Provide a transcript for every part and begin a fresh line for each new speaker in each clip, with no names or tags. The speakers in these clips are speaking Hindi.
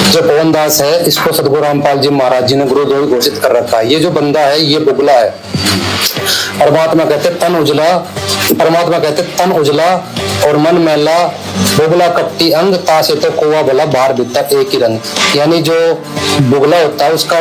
जो पवन दास है, इसको सतगुरु रामपाल जी महाराज जी ने गुरुद्रोही घोषित कर रखा है। ये जो बंदा है ये बुगला है। परमात्मा कहते तन उजला, परमात्मा कहते तन उजला और मन मैला, बुगला कपटी अंग, तासे तो कोवा भला बाहर भीतर एक ही रंग। यानी जो बुगला होता है उसका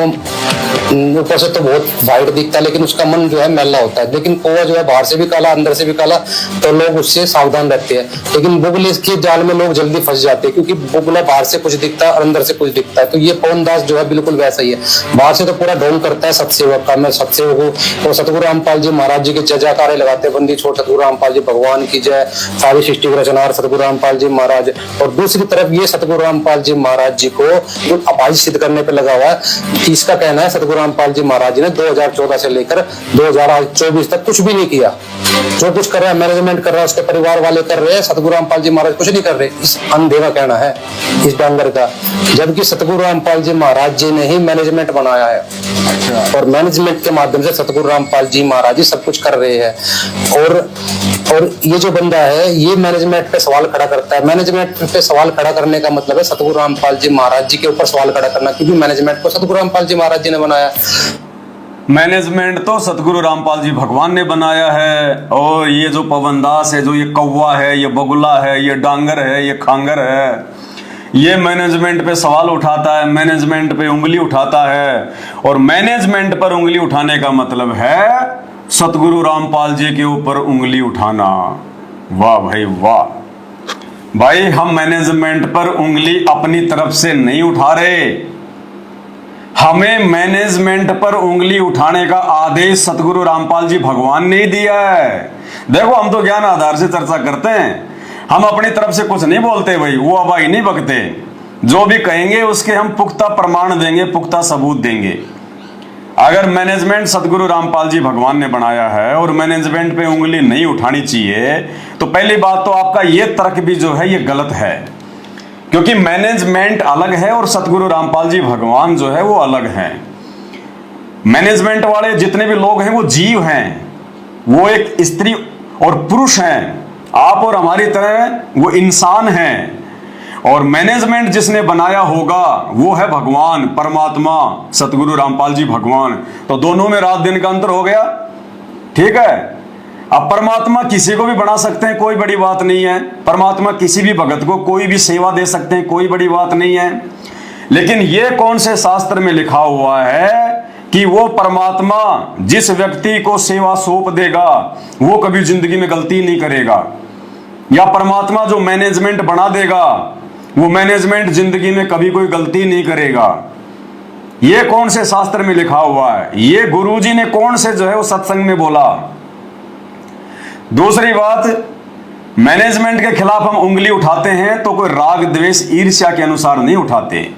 ऊपर से तो बहुत वाइट दिखता है, लेकिन उसका मन जो है मैला होता है। लेकिन कोवा जो है बाहर से भी काला अंदर से भी काला, तो लोग उससे सावधान रहते हैं। लेकिन बुगले के जाल में लोग जल्दी फंस जाते हैं, क्योंकि बुगला बाहर से कुछ दिखता है और अंदर से कुछ दिखता है। तो ये पवन दास जो है बिल्कुल वैसा ही है। बाहर से तो पूरा ढोंग करता है सतसेवक का, मैं सतसेवक हूँ, और सतगुरु रामपाल जी महाराज जी के जय जयकारे लगाते, बंदी छोड़ सतगुरु रामपाल जी भगवान की जय, सारी सृष्टि के रचनार सतगुरु रामपाल जी महाराज। और दूसरी तरफ ये सतगुरु रामपाल जी महाराज जी को जो अपाहिज सिद्ध करने पे लगा हुआ है। इसका कहना है सतगुरु रामपाल जी महाराज जी ने 2014 से लेकर 2024 तक कुछ भी नहीं किया। जो कुछ कर रहा है मैनेजमेंट कर रहा है, उसके परिवार वाले कर रहे हैं, सतगुरु रामपाल जी महाराज कुछ नहीं कर रहे। इस अंधे का कहना है, इस डांगर का, जबकि सतगुरु रामपाल जी महाराज जी ने ही मैनेजमेंट बनाया है। और मैनेजमेंट के माध्यम से सतगुरु रामपाल जी महाराज जी सब कुछ कर रहे हैं। और ये जो बंदा है ये मैनेजमेंट पे सवाल खड़ा करता है। मैनेजमेंट पे सवाल खड़ा करने का मतलब है सतगुरु रामपाल जी महाराज जी के ऊपर सवाल खड़ा करना, क्योंकि मैनेजमेंट को सतगुरु रामपाल जी महाराज जी ने बनाया।
मैनेजमेंट तो सतगुरु रामपाल जी भगवान ने बनाया है। और ये जो पवन दास है, जो ये कौवा है, ये बगुला है, ये डांगर है, ये खांगर है, ये मैनेजमेंट पे सवाल उठाता है, मैनेजमेंट पे उंगली उठाता है। और मैनेजमेंट पर उंगली उठाने का मतलब है सतगुरु रामपाल जी के ऊपर उंगली उठाना। वाह भाई वाह। भाई हम मैनेजमेंट पर उंगली अपनी तरफ से नहीं उठा रहे, हमें मैनेजमेंट पर उंगली उठाने का आदेश सतगुरु रामपाल जी भगवान ने ही दिया है। देखो हम तो ज्ञान आधार से चर्चा करते हैं, हम अपनी तरफ से कुछ नहीं बोलते भाई, वो अबाई नहीं बकते। जो भी कहेंगे उसके हम पुख्ता प्रमाण देंगे, पुख्ता सबूत देंगे। अगर मैनेजमेंट सतगुरु रामपाल जी भगवान ने बनाया है और मैनेजमेंट पे उंगली नहीं उठानी चाहिए, तो पहली बात तो आपका ये तर्क भी जो है ये गलत है, क्योंकि मैनेजमेंट अलग है और सतगुरु रामपाल जी भगवान जो है वो अलग हैं। मैनेजमेंट वाले जितने भी लोग हैं वो जीव हैं, वो एक स्त्री और पुरुष हैं, आप और हमारी तरह वो इंसान हैं। और मैनेजमेंट जिसने बनाया होगा वो है भगवान, परमात्मा, सतगुरु रामपाल जी भगवान। तो दोनों में रात दिन का अंतर हो गया, ठीक है। अब परमात्मा किसी को भी बना सकते हैं, कोई बड़ी बात नहीं है। परमात्मा किसी भी भगत को कोई भी सेवा दे सकते हैं, कोई बड़ी बात नहीं है। लेकिन ये कौन से शास्त्र में लिखा हुआ है कि वो परमात्मा जिस व्यक्ति को सेवा सौंप देगा वो कभी जिंदगी में गलती नहीं करेगा, या परमात्मा जो मैनेजमेंट बना देगा वो मैनेजमेंट जिंदगी में कभी कोई गलती नहीं करेगा? ये कौन से शास्त्र में लिखा हुआ है? ये गुरुजी ने कौन से जो है वो सत्संग में बोला? दूसरी बात, मैनेजमेंट के खिलाफ हम उंगली उठाते हैं तो कोई राग द्वेष ईर्ष्या के अनुसार नहीं उठाते।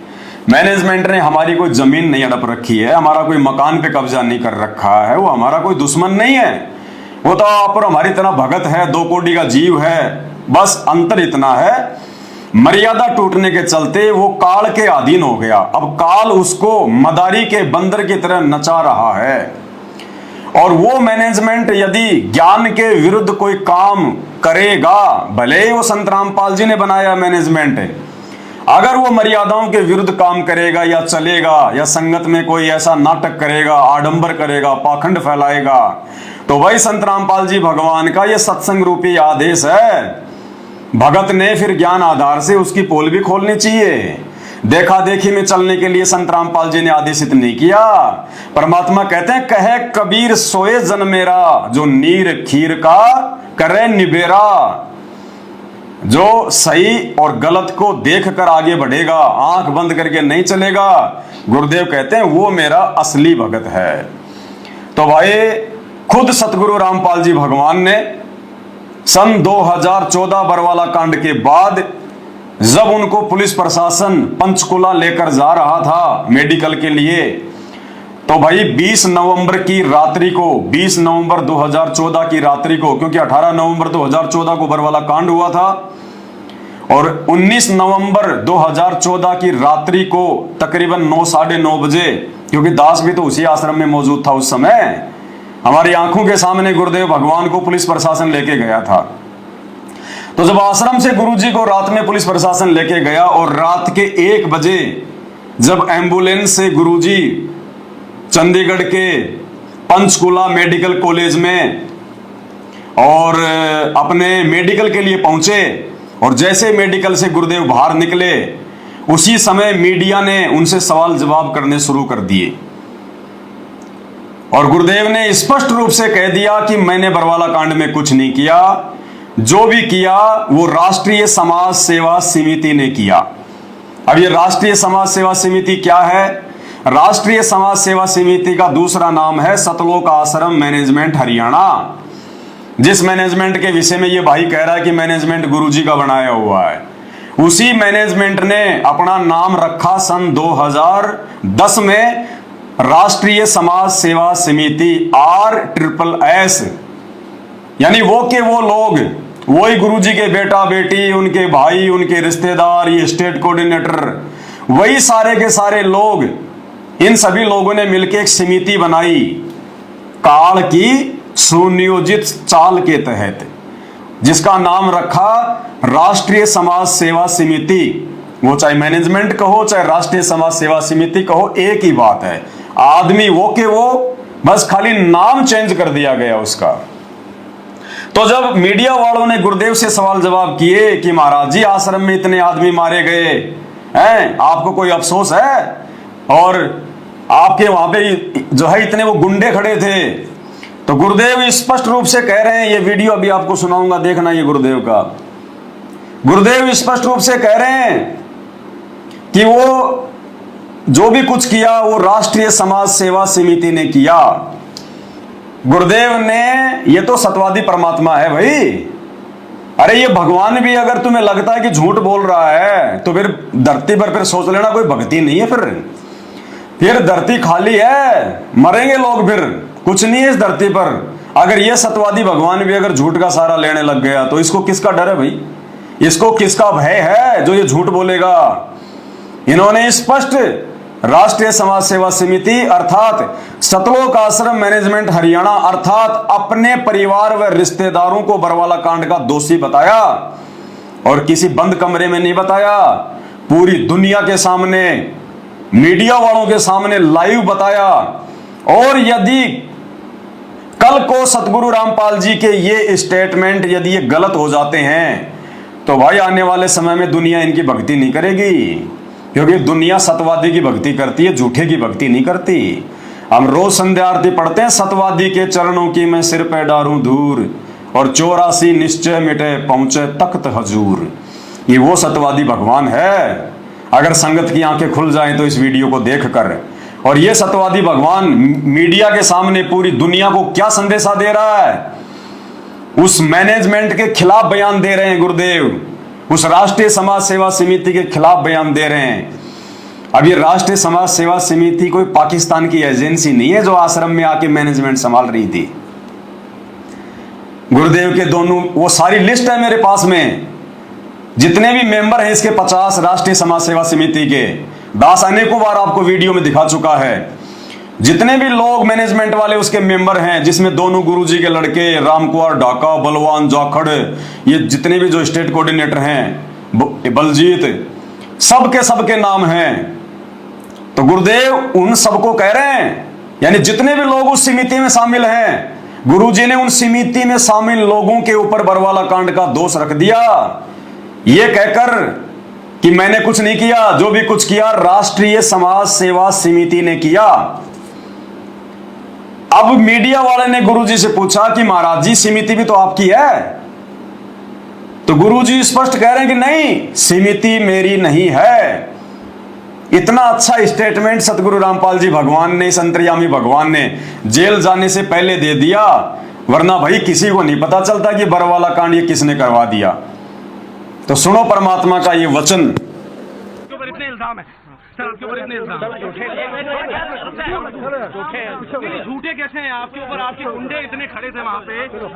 मैनेजमेंट ने हमारी कोई जमीन नहीं हड़प रखी है, हमारा कोई मकान पे कब्जा नहीं कर रखा है, वो हमारा कोई दुश्मन नहीं है। वो तो आप और हमारी तरह भगत है, दो कोटि का जीव है। बस अंतर इतना है, मर्यादा टूटने के चलते वो काल के अधीन हो गया। अब काल उसको मदारी के बंदर की तरह नचा रहा है। और वो मैनेजमेंट यदि ज्ञान के विरुद्ध कोई काम करेगा, भले ही वो संत रामपाल जी ने बनाया मैनेजमेंट है, अगर वो मर्यादाओं के विरुद्ध काम करेगा या चलेगा, या संगत में कोई ऐसा नाटक करेगा, आडंबर करेगा, पाखंड फैलाएगा, तो वही संत रामपाल जी भगवान का ये सत्संग रूपी आदेश है। भगत ने फिर ज्ञान आधार से उसकी पोल भी खोलनी चाहिए। देखा देखी में चलने के लिए संत रामपाल जी ने आदेशित नहीं किया। परमात्मा कहते हैं, कहे कबीर सोए जन मेरा, जो नीर खीर का करे निबेरा। जो सही और गलत को देखकर आगे बढ़ेगा, आंख बंद करके नहीं चलेगा, गुरुदेव कहते हैं वो मेरा असली भगत है। तो भाई खुद सतगुरु रामपाल जी भगवान ने सन 2014 बरवाला कांड के बाद जब उनको पुलिस प्रशासन पंचकुला लेकर जा रहा था मेडिकल के लिए, तो भाई 20 नवंबर की रात्रि को, 20 नवंबर 2014 की रात्रि को, क्योंकि 18 नवंबर 2014 को बरवाला कांड हुआ था, और 19 नवंबर 2014 की रात्रि को तकरीबन 9 साढ़े 9 बजे, क्योंकि दास भी तो उसी आश्रम में मौजूद था उस समय, हमारी आंखों के सामने गुरुदेव भगवान को पुलिस प्रशासन लेके गया था। तो जब आश्रम से गुरुजी को रात में पुलिस प्रशासन लेके गया और रात के 1 बजे जब एम्बुलेंस से गुरुजी चंडीगढ़ के पंचकुला मेडिकल कॉलेज में और अपने मेडिकल के लिए पहुंचे, और जैसे मेडिकल से गुरुदेव बाहर निकले उसी समय मीडिया ने उनसे सवाल जवाब करने शुरू कर दिए, और गुरुदेव ने स्पष्ट रूप से कह दिया कि मैंने बरवाला कांड में कुछ नहीं किया, जो भी किया वो राष्ट्रीय समाज सेवा समिति ने किया। अब ये राष्ट्रीय समाज सेवा समिति क्या है? राष्ट्रीय समाज सेवा समिति का दूसरा नाम है सतलोक आश्रम मैनेजमेंट हरियाणा, जिस मैनेजमेंट के विषय में ये भाई कह रहा है कि मैनेजमेंट गुरुजी का बनाया हुआ है। उसी मैनेजमेंट ने अपना नाम रखा सन 2010 में राष्ट्रीय समाज सेवा समिति RSSS, यानी वो के वो लोग, वही गुरुजी के बेटा बेटी, उनके भाई, उनके रिश्तेदार, ये स्टेट कोऑर्डिनेटर, वही सारे के सारे लोग, इन सभी लोगों ने मिलकर एक समिति बनाई काल की सुनियोजित चाल के तहत, जिसका नाम रखा राष्ट्रीय समाज सेवा समिति। वो चाहे मैनेजमेंट कहो चाहे राष्ट्रीय समाज सेवा समिति कहो, एक ही बात है, आदमी वो के वो, बस खाली नाम चेंज कर दिया गया उसका। तो जब मीडिया वालों ने गुरुदेव से सवाल जवाब किए कि महाराज जी आश्रम में इतने आदमी मारे गए हैं, आपको कोई अफसोस है? और आपके वहां पे जो है इतने वो गुंडे खड़े थे, तो गुरुदेव स्पष्ट रूप से कह रहे हैं, ये वीडियो अभी आपको सुनाऊंगा, देखना ये गुरुदेव का। गुरुदेव स्पष्ट रूप से कह रहे हैं कि वो जो भी कुछ किया वो राष्ट्रीय समाज सेवा समिति ने किया। गुरुदेव ने, ये तो सत्यवादी परमात्मा है भाई, अरे ये भगवान भी अगर तुम्हें लगता है कि झूठ बोल रहा है तो फिर धरती पर फिर सोच लेना कोई भक्ति नहीं है, फिर धरती खाली है, मरेंगे लोग, फिर कुछ नहीं है इस धरती पर। अगर ये सत्यवादी भगवान भी अगर झूठ का सहारा लेने लग गया तो इसको किसका डर है भाई? इसको किसका भय है जो ये झूठ बोलेगा? इन्होंने स्पष्ट राष्ट्रीय समाज सेवा समिति अर्थात सतलोक आश्रम मैनेजमेंट हरियाणा अर्थात अपने परिवार व रिश्तेदारों को बरवाला कांड का दोषी बताया, और किसी बंद कमरे में नहीं बताया, पूरी दुनिया के सामने, मीडिया वालों के सामने लाइव बताया। और यदि कल को सतगुरु रामपाल जी के ये स्टेटमेंट यदि ये गलत हो जाते हैं तो भाई आने वाले समय में दुनिया इनकी भक्ति नहीं करेगी, क्योंकि दुनिया सतवादी की भक्ति करती है, झूठे की भक्ति नहीं करती। हम रोज संध्या आरती पढ़ते हैं, सतवादी के चरणों की मैं सिर पे डारूं धूर, और 84 निश्चय मिटे पहुंचे तख्त हजूर। ये वो सतवादी भगवान है। अगर संगत की आंखें खुल जाएं तो इस वीडियो को देखकर, और ये सत्यवादी भगवान मीडिया के सामने पूरी दुनिया को क्या संदेशा दे रहा है? उस मैनेजमेंट के खिलाफ बयान दे रहे हैं गुरुदेव, उस राष्ट्रीय समाज सेवा समिति के खिलाफ बयान दे रहे हैं। अब ये राष्ट्रीय समाज सेवा समिति कोई पाकिस्तान की एजेंसी नहीं है जो आश्रम में आके मैनेजमेंट संभाल रही थी। गुरुदेव के दोनों, वो सारी लिस्ट है मेरे पास में, जितने भी मेंबर हैं इसके 50 राष्ट्रीय समाज सेवा समिति के, दास अनेकों बार आपको वीडियो में दिखा चुका है। जितने भी लोग मैनेजमेंट वाले उसके मेंबर हैं, जिसमें दोनों गुरुजी के लड़के रामकुमार ढाका, बलवान जाखड़, ये जितने भी जो स्टेट कोऑर्डिनेटर हैं, बलजीत, सबके नाम हैं। तो गुरुदेव उन सबको कह रहे हैं, यानी जितने भी लोग उस समिति में शामिल हैं, गुरुजी ने उन समिति में शामिल लोगों के ऊपर बरवाला कांड का दोष रख दिया, ये कहकर कि मैंने कुछ नहीं किया, जो भी कुछ किया राष्ट्रीय समाज सेवा समिति ने किया। अब मीडिया वाले ने गुरुजी से पूछा कि महाराज जी समिति भी तो आपकी है, तो गुरुजी स्पष्ट कह रहे हैं कि नहीं, समिति मेरी नहीं है। इतना अच्छा स्टेटमेंट सतगुरु रामपाल जी भगवान ने, इस अंतर्यामी भगवान ने जेल जाने से पहले दे दिया, वरना भाई किसी को नहीं पता चलता कि बरवाला कांड ये किसने करवा दिया। तो सुनो परमात्मा का ये वचन।
इतने इल्जाम है सर, आपके ऊपर इतने इल्जाम झूठे कैसे हैं आपके ऊपर? आपके गुंडे इतने खड़े थे वहाँ पे,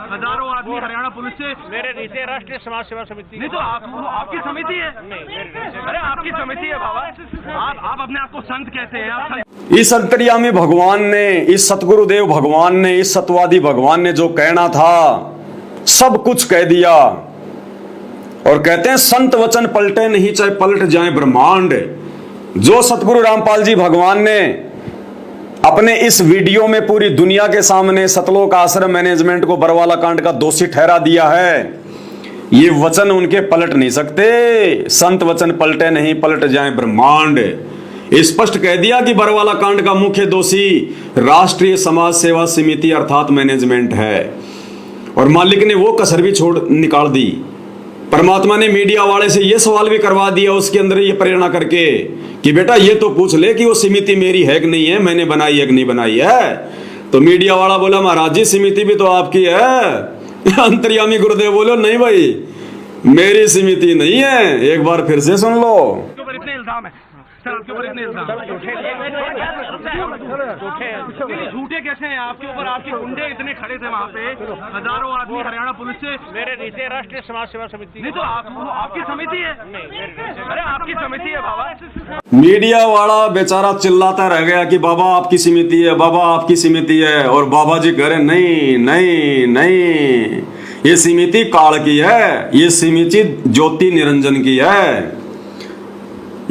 हजारों आदमी हरियाणा पुलिस से।
मेरे नीचे राष्ट्रीय समाज सेवा समिति
नहीं तो आपकी समिति है। अरे आपकी समिति है बाबा, आप अपने आप को संत कहते हैं आप।
इस अंतर्यामी भगवान ने, इस सतगुरुदेव भगवान ने, इस सत्यवादी भगवान ने जो कहना था सब कुछ कह दिया। और कहते हैं संत वचन पलटे नहीं चाहे पलट जाए ब्रह्मांड। जो सतगुरु रामपाल जी भगवान ने अपने इस वीडियो में पूरी दुनिया के सामने सतलोक आश्रम मैनेजमेंट को बरवाला कांड का दोषी ठहरा दिया है, ये वचन उनके पलट नहीं सकते। संत वचन पलटे नहीं, पलट जाए ब्रह्मांड। स्पष्ट कह दिया कि बरवाला कांड का मुख्य दोषी राष्ट्रीय समाज सेवा समिति अर्थात मैनेजमेंट है, और मालिक ने वो कसर भी छोड़ निकाल दी। परमात्मा ने मीडिया वाले से ये सवाल भी करवा दिया उसके अंदर ये प्रेरणा करके कि बेटा ये तो पूछ ले कि वो समिति मेरी है कि नहीं है, मैंने बनाई है कि नहीं बनाई है। तो मीडिया वाला बोला महाराज जी समिति भी तो आपकी है। अंतर्यामी गुरुदेव बोलो नहीं भाई मेरी समिति नहीं है, एक बार फिर से सुन लो।
आपके ऊपर इतने इल्जाम है सर, आपके ऊपर इतने इल्जाम झूठे कैसे हैं आपके ऊपर? आपके गुंडे इतने खड़े थे वहाँ पे, हजारों आदमी हरियाणा पुलिस से।
मेरे नीचे राष्ट्रीय समाज सेवा समिति
नहीं तो आपकी समिति है। अरे आपकी समिति है बाबा।
मीडिया वाला बेचारा चिल्लाता रह गया कि बाबा आपकी समिति है, बाबा आपकी समिति है, और बाबा जी कह रहे नहीं नहीं नहीं, ये समिति काल की है, ये समिति ज्योति निरंजन की है,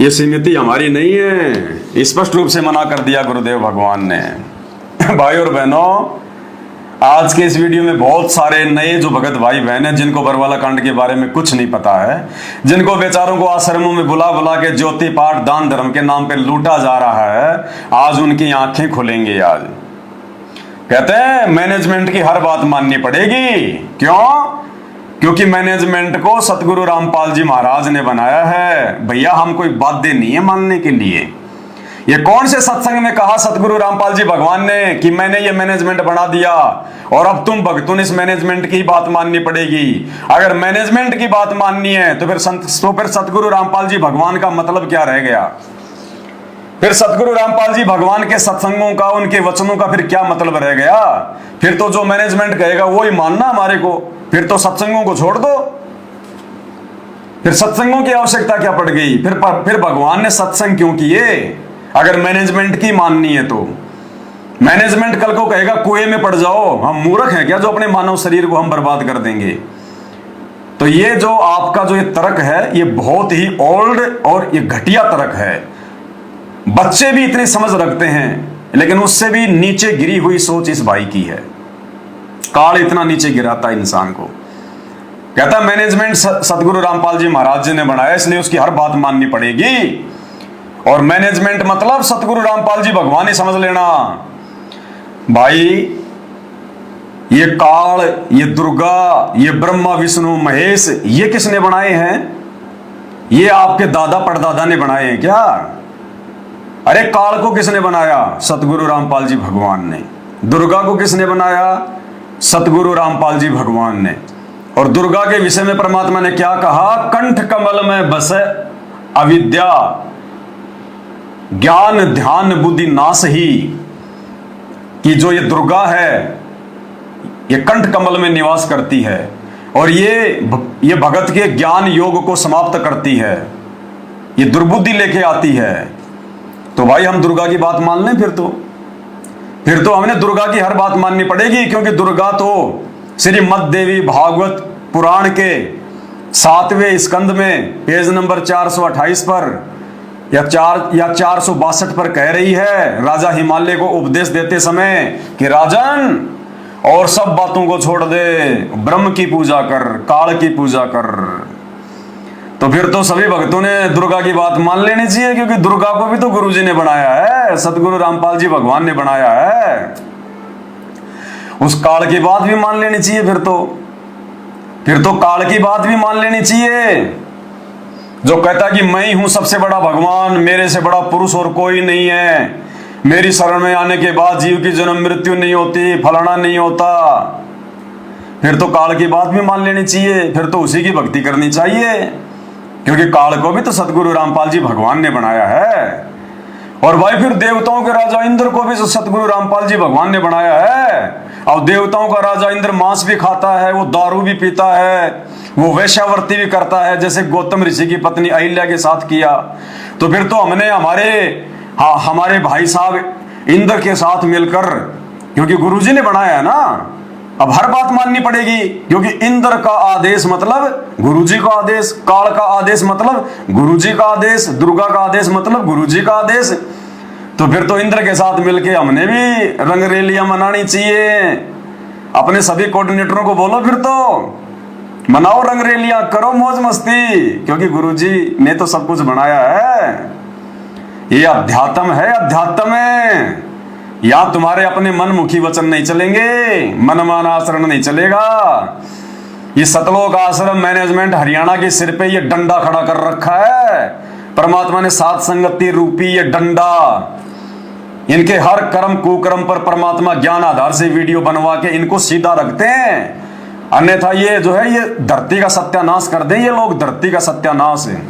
ये समिति हमारी नहीं है। स्पष्ट रूप से मना कर दिया गुरुदेव भगवान ने। भाई और बहनों, आज के इस वीडियो में बहुत सारे नए जो भगत भाई बहन हैं जिनको बरवाला कांड के बारे में कुछ नहीं पता है, जिनको बेचारों को आश्रमों में बुला बुला के ज्योति पाठ दान धर्म के नाम पे लूटा जा रहा है, आज उनकी आंखें खुलेंगी। आज कहते हैं मैनेजमेंट की हर बात माननी पड़ेगी। क्यों? क्योंकि मैनेजमेंट को सतगुरु रामपाल जी महाराज ने बनाया है। भैया हम कोई बाध्य नहीं है मानने के लिए। ये कौन से सत्संग में कहा सतगुरु रामपाल जी भगवान ने कि मैंने ये मैनेजमेंट बना दिया और अब तुम भक्तों ने इस मैनेजमेंट की बात माननी पड़ेगी? अगर मैनेजमेंट की बात माननी है तो फिर सतगुरु रामपाल जी भगवान का मतलब क्या रह गया? फिर सतगुरु रामपाल जी भगवान के सत्संगों का, उनके वचनों का फिर क्या मतलब रह गया? फिर तो जो मैनेजमेंट कहेगा वो ही मानना हमारे को, फिर तो सत्संगों को छोड़ दो। फिर सत्संगों की आवश्यकता क्या पड़ गई? फिर भगवान ने सत्संग क्यों किए अगर मैनेजमेंट की माननी है तो? मैनेजमेंट कल को कहेगा कुएं में पड़ जाओ, हम मूर्ख हैं क्या जो अपने मानव शरीर को हम बर्बाद कर देंगे? तो ये जो आपका जो ये तर्क है ये बहुत ही ओल्ड और ये घटिया तर्क है। बच्चे भी इतनी समझ रखते हैं लेकिन उससे भी नीचे गिरी हुई सोच इस भाई की है। काल इतना नीचे गिराता इंसान को। कहता मैनेजमेंट सतगुरु रामपाल जी महाराज जी ने बनाया इसलिए उसकी हर बात माननी पड़ेगी, और मैनेजमेंट मतलब सतगुरु रामपाल जी भगवान ही समझ लेना। भाई ये काल, ये दुर्गा, ये ब्रह्मा विष्णु महेश, ये किसने बनाए हैं? ये आपके दादा परदादा ने बनाए हैं क्या? अरे काल को किसने बनाया? सतगुरु रामपाल जी भगवान ने। दुर्गा को किसने बनाया? सतगुरु रामपाल जी भगवान ने। और दुर्गा के विषय में परमात्मा ने क्या कहा? कंठ कमल में बसे अविद्या ज्ञान ध्यान बुद्धि नाश ही। कि जो ये दुर्गा है ये कंठ कमल में निवास करती है और ये भगत के ज्ञान योग को समाप्त करती है, ये दुर्बुद्धि लेके आती है। तो भाई हम दुर्गा की बात मान लें फिर तो हमने दुर्गा की हर बात माननी पड़ेगी, क्योंकि दुर्गा तो श्रीमद् देवी भागवत पुराण के 7वें स्कंद में पेज नंबर 428 पर या 462 पर कह रही है राजा हिमालय को उपदेश देते समय कि राजन और सब बातों को छोड़ दे, ब्रह्म की पूजा कर, काल की पूजा कर। तो फिर तो सभी भक्तों ने दुर्गा की बात मान लेनी चाहिए, क्योंकि दुर्गा को भी तो गुरुजी ने बनाया है, सतगुरु रामपाल जी भगवान ने बनाया है। उस काल की बात भी मान लेनी चाहिए। फिर तो काल की बात भी मान लेनी चाहिए जो कहता कि मैं ही हूं सबसे बड़ा भगवान, मेरे से बड़ा पुरुष और कोई नहीं है, मेरी शरण में आने के बाद जीव की जन्म मृत्यु नहीं होती, फलाना नहीं होता। फिर तो काल की बात भी मान लेनी चाहिए, फिर तो उसी की भक्ति करनी चाहिए, क्योंकि काल को भी तो सतगुरु रामपाल जी भगवान ने बनाया है। और भाई फिर देवताओं के राजा इंद्र को भी सतगुरु रामपाल जी भगवान ने बनाया है। और देवताओं का राजा इंद्र मांस भी खाता है, वो दारू भी पीता है, वो वैश्यावर्ती भी करता है, जैसे गौतम ऋषि की पत्नी अहिल्या के साथ किया। तो फिर तो हमने हमारे भाई साहब इंद्र के साथ मिलकर, क्योंकि गुरुजी ने बनाया है ना, अब हर बात माननी पड़ेगी, क्योंकि इंद्र का आदेश मतलब गुरुजी का आदेश, काल का आदेश मतलब गुरुजी का आदेश, दुर्गा का आदेश मतलब गुरुजी का आदेश। तो फिर तो इंद्र के साथ मिलके हमने भी रंगरेलियां मनानी चाहिए। अपने सभी कोऑर्डिनेटरों को बोलो फिर तो मनाओ रंगरेलियां, करो मौज मस्ती, क्योंकि गुरुजी ने तो सब कुछ बनाया है। ये अध्यात्म है, अध्यात्म है। या तुम्हारे अपने मनमुखी वचन नहीं चलेंगे, मनमाना आचरण नहीं चलेगा। ये सतलोक आश्रम मैनेजमेंट हरियाणा के सिर पे ये डंडा खड़ा कर रखा है। परमात्मा ने सात संगति रूपी ये डंडा, इनके हर कर्म कुकर्म पर परमात्मा ज्ञान आधार से वीडियो बनवा के इनको सीधा रखते हैं। अन्यथा ये जो है ये धरती का सत्यानाश कर दे, ये लोग धरती का सत्यानाश है।